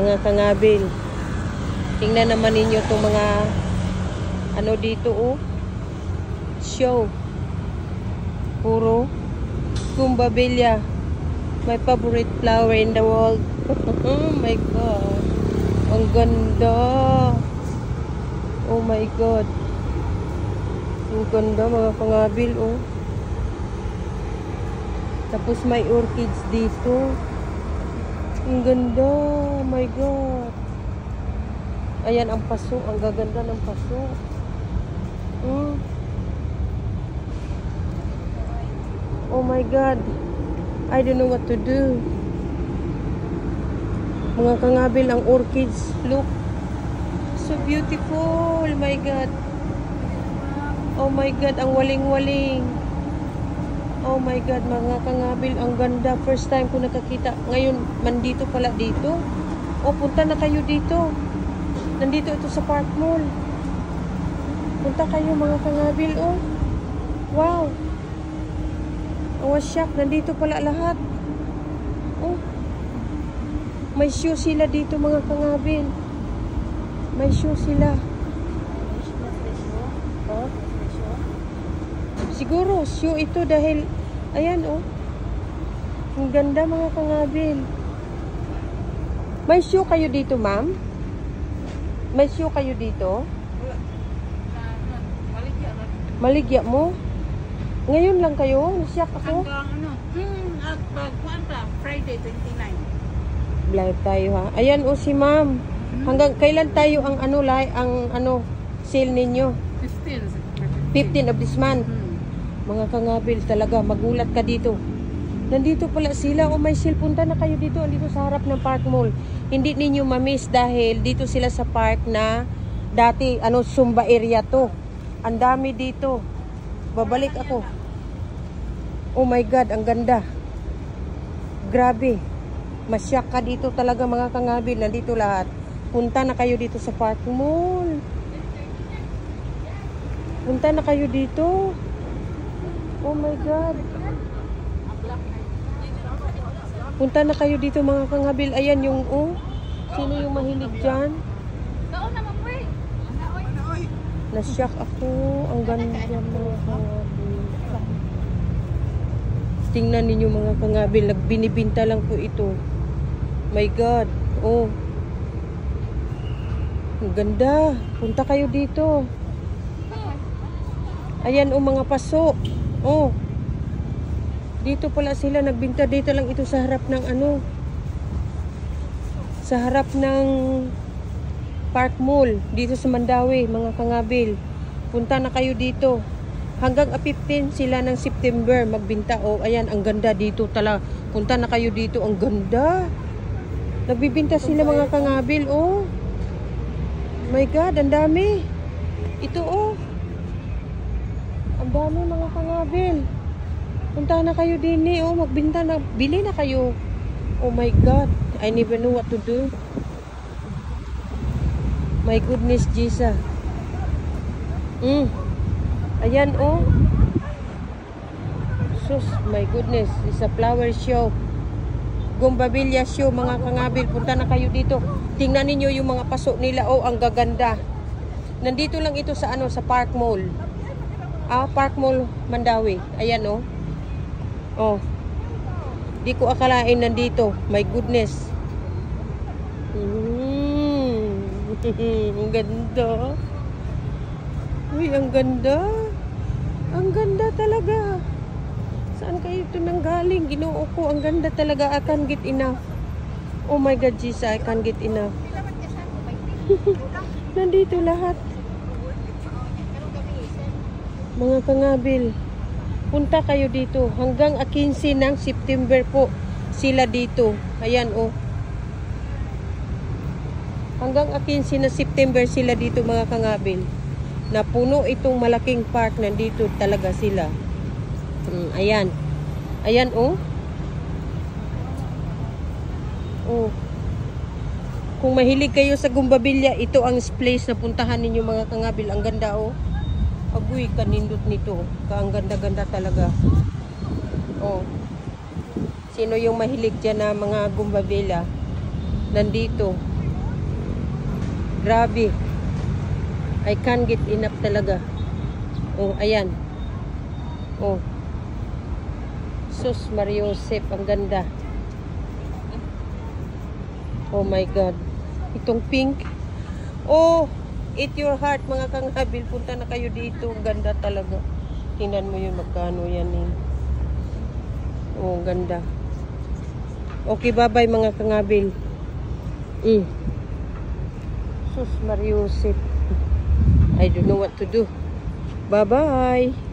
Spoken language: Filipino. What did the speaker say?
Mga kangabil. Tingnan naman ninyo itong mga ano dito oh. Show. Puro Bougainvillea. My favorite flower in the world. Oh my God. Ang ganda. Oh my God. Ang ganda mga kangabil oh. Tapos may orchids dito. Ang ganda. Oh my God. Ayan ang paso. Ang gaganda ng paso. Oh my God. I don't know what to do. Mga kangabil ang orchids. Look. So beautiful. Oh my God. Oh my God. Ang waling-waling. Oh my God. Mga kangabil. Ang ganda. First time ko nakakita. Ngayon, mandito pala dito. Oh, punta na kayo dito. Nandito ito sa Park Mall. Punta kayo mga kangabil. Oh. Wow. I was shocked. Nandito pala lahat. Oh. May show sila dito mga kangabil. May show sila. Oh. Siguro show ito dahil ayan oh. Ang ganda mga kangabil. May show kayo dito, ma'am? May show kayo dito? Maligya mo? Ngayon lang kayo? Nasyak ako? Hanggang ano? Friday 29. Live tayo ha. Ayan o si ma'am. Hanggang kailan tayo ang ano sale ninyo? 15 of this month. Mga kangabil talaga. Magulat ka dito. Nandito pala sila. O may sale. Punta na kayo dito. Dito sa harap ng Park Mall. Hindi ninyo ma-miss dahil dito sila sa park na dati Zumba area to. Ang dami dito. Babalik ako. Oh my God, ang ganda. Grabe. Masyak ka dito talaga mga kangabil. Nandito lahat. Punta na kayo dito sa Park Mall. Punta na kayo dito. Oh my God. Punta na kayo dito mga kangabil. Ayan yung sino yung mahilig dyan? Nasyak ako. Ang ganda mga kangabil. Tingnan ninyo mga kangabil. Nagbinibinta lang po ito. My God. Oh. Ang ganda. Punta kayo dito. Ayan mga paso. Oh. Dito pala sila nagbinta. Dito lang ito sa harap ng sa harap ng Park Mall. Dito sa Mandawi, mga kangabil. Punta na kayo dito. Hanggang 15 sila ng September magbinta. Oh, ayan, ang ganda dito talaga. Punta na kayo dito. Ang ganda. Nagbibinta sila mga kangabil. Oh. My God, ang dami. Ito oh. Ang dami mga kangabil. Punta na kayo din eh. Oh, magbinta na. Bili na kayo. Oh my God. I never know what to do. My goodness, Jesus. Ayan, oh. Sus, my goodness. It's a flower show. Bougainvillea show, mga kangabil. Punta na kayo dito. Tingnan ninyo yung mga paso nila. Oh, ang gaganda. Nandito lang ito sa sa Park Mall. Park Mall, Mandawi. Ayan, oh. Oh. Di ko akalain nandito. My goodness. Ang ganda. Uy, ang ganda. Ang ganda talaga. Saan kayo ito nanggaling? Ginoo ko. Ang ganda talaga. I can't get enough. Oh my God, Jesus. I can't get enough. Nandito lahat. Mga kangabil. Punta kayo dito. Hanggang 15 ng September po sila dito. Ayan, oh. Hanggang 15 na September sila dito mga kangabil. Napuno itong malaking park. Nandito talaga sila. Ayan. Ayan, oh. Oh. Kung mahilig kayo sa Bougainvillea, ito ang place na puntahan ninyo mga kangabil. Ang ganda, oh. Agoy, kanindot nito. Ang ganda-ganda talaga. Oh. Sino yung mahilig dyan na mga Bougainvillea? nandito. Grabe. I can't get enough talaga. Oh, ayan. Oh. Sus Mariosep, ang ganda. Oh my God. Itong pink. Oh, eat your heart mga kangabil. Punta na kayo dito. Ang ganda talaga. Tingnan mo yun, magkano yan eh. Oh, ganda. Okay, bye-bye mga kangabil. Sus Mariosep. I don't know what to do. Bye-bye.